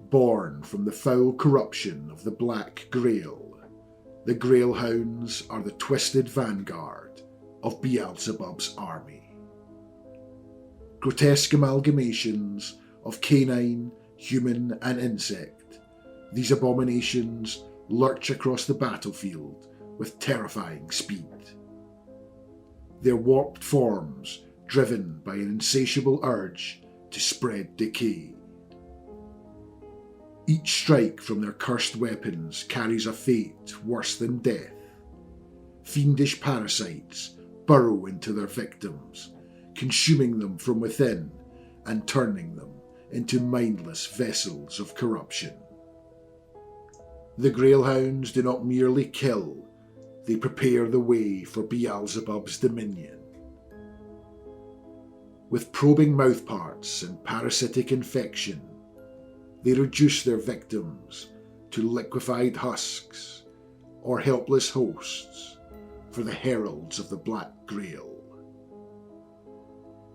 Born from the foul corruption of the Black Grail, the Grail Hounds are the twisted vanguard of Beelzebub's army. Grotesque amalgamations of canine, human and insect, these abominations lurch across the battlefield with terrifying speed. Their warped forms driven by an insatiable urge to spread decay. Each strike from their cursed weapons carries a fate worse than death. Fiendish parasites burrow into their victims, consuming them from within and turning them into mindless vessels of corruption. The Grail Hounds do not merely kill, they prepare the way for Beelzebub's dominion. With probing mouthparts and parasitic infection, they reduce their victims to liquefied husks or helpless hosts for the heralds of the Black Grail.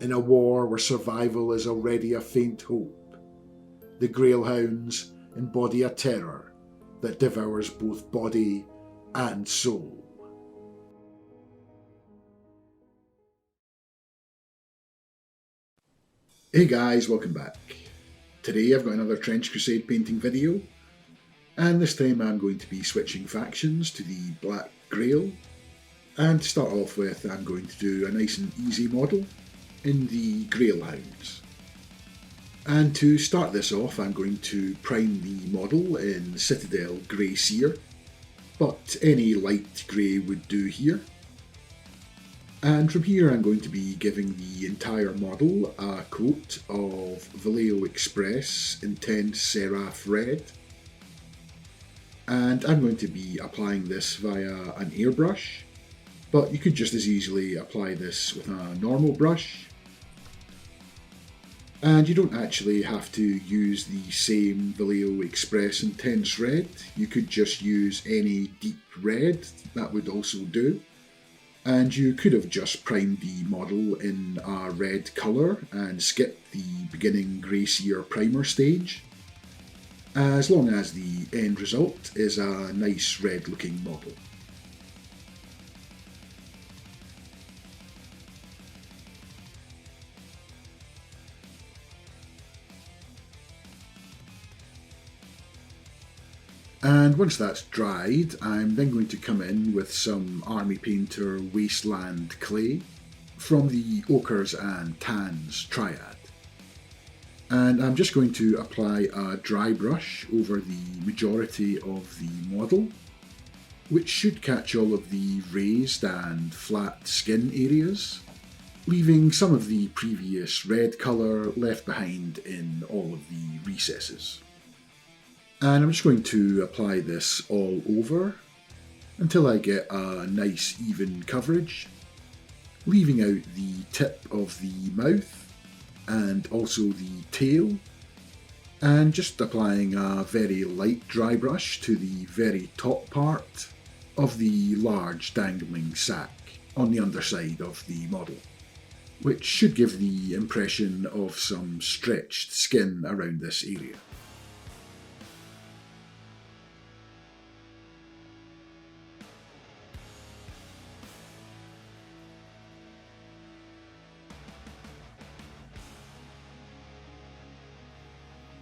In a war where survival is already a faint hope, the Grail Hounds embody a terror that devours both body and soul. Hey guys, welcome back. Today I've got another Trench Crusade painting video, and this time I'm going to be switching factions to the Black Grail. And to start off with, I'm going to do a nice and easy model in the Grail Hounds. And to start this off, I'm going to prime the model in Citadel Grey Seer, but any light grey would do here. And from here I'm going to be giving the entire model a coat of Vallejo Express Intense Seraph Red. And I'm going to be applying this via an airbrush, but you could just as easily apply this with a normal brush. And you don't actually have to use the same Vallejo Express Intense Red, you could just use any deep red, that would also do. And you could have just primed the model in a red colour and skipped the beginning Grey Seer primer stage, as long as the end result is a nice red looking model. And once that's dried, I'm then going to come in with some Army Painter Wasteland clay from the Ochres and Tans triad. And I'm just going to apply a dry brush over the majority of the model, which should catch all of the raised and flat skin areas, leaving some of the previous red colour left behind in all of the recesses. And I'm just going to apply this all over until I get a nice even coverage, leaving out the tip of the mouth and also the tail, and just applying a very light dry brush to the very top part of the large dangling sack on the underside of the model, which should give the impression of some stretched skin around this area.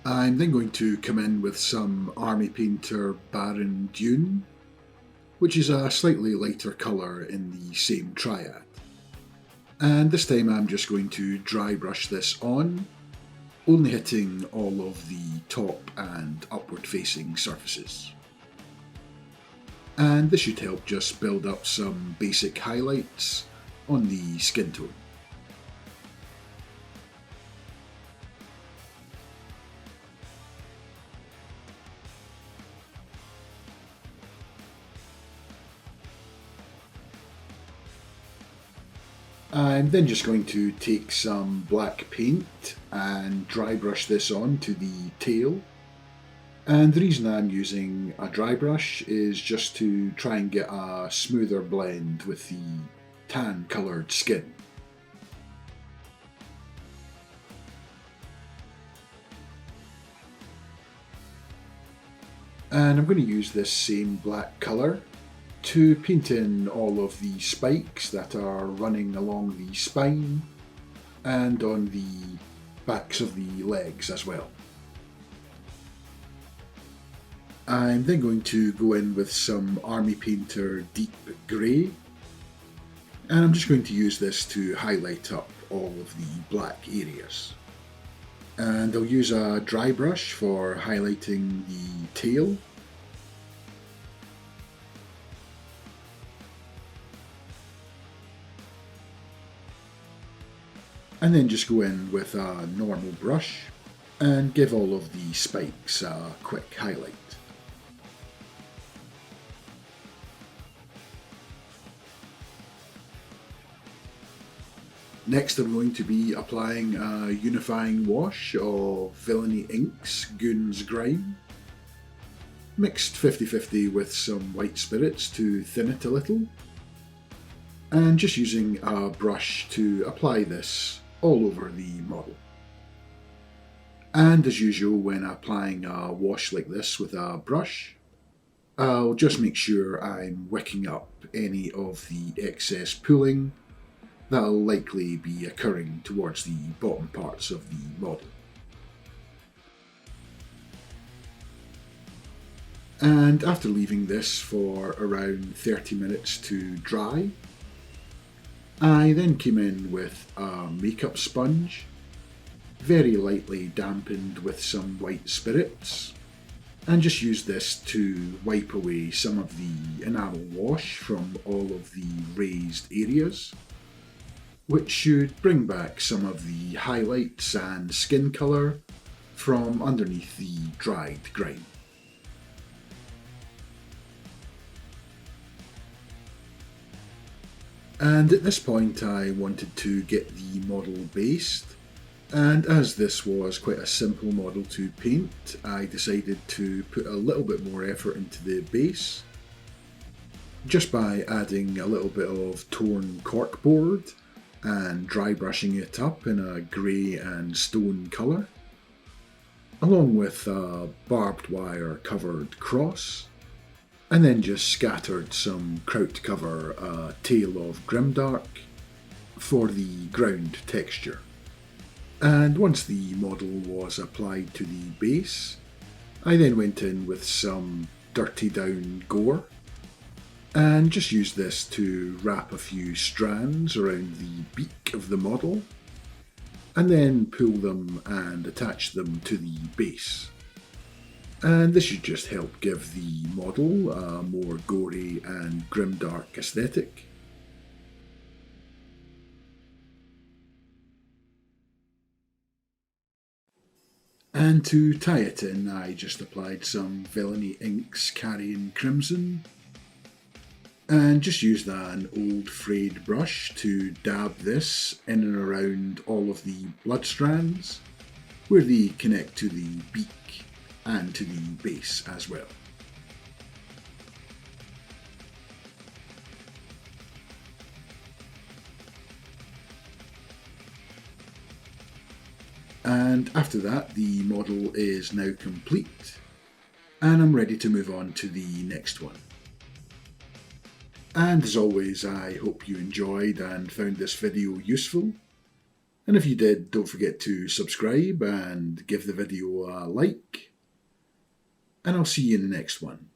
I'm then going to come in with some Army Painter Baron Dune, which is a slightly lighter colour in the same triad. And this time I'm just going to dry brush this on, only hitting all of the top and upward facing surfaces. And this should help just build up some basic highlights on the skin tone. I'm then just going to take some black paint and dry brush this on to the tail. And the reason I'm using a dry brush is just to try and get a smoother blend with the tan coloured skin. And I'm going to use this same black colour to paint in all of the spikes that are running along the spine and on the backs of the legs as well. I'm then going to go in with some Army Painter Deep Grey, and I'm just going to use this to highlight up all of the black areas. And I'll use a dry brush for highlighting the tail. And then just go in with a normal brush and give all of the spikes a quick highlight. Next I'm going to be applying a unifying wash of Villainy Inks Goon's Grime, mixed 50-50 with some white spirits to thin it a little, and just using a brush to apply this all over the model. And as usual, when applying a wash like this with a brush, I'll just make sure I'm wicking up any of the excess pooling that'll likely be occurring towards the bottom parts of the model. And after leaving this for around 30 minutes to dry, I then came in with a makeup sponge, very lightly dampened with some white spirits, and just used this to wipe away some of the enamel wash from all of the raised areas, which should bring back some of the highlights and skin colour from underneath the dried grime. And at this point I wanted to get the model based, and as this was quite a simple model to paint, I decided to put a little bit more effort into the base, just by adding a little bit of torn corkboard and dry brushing it up in a grey and stone colour, along with a barbed wire covered cross, and then just scattered some kraut cover Tail of Grimdark for the ground texture. And once the model was applied to the base, I then went in with some dirty down gore and just used this to wrap a few strands around the beak of the model and then pull them and attach them to the base. And this should just help give the model a more gory and grimdark aesthetic. And to tie it in, I just applied some Villainy Inks Carrion Crimson, and just used an old frayed brush to dab this in and around all of the blood strands, where they connect to the beak and to the base as well. And after that, the model is now complete, and I'm ready to move on to the next one. And as always, I hope you enjoyed and found this video useful. And if you did, don't forget to subscribe and give the video a like. And I'll see you in the next one.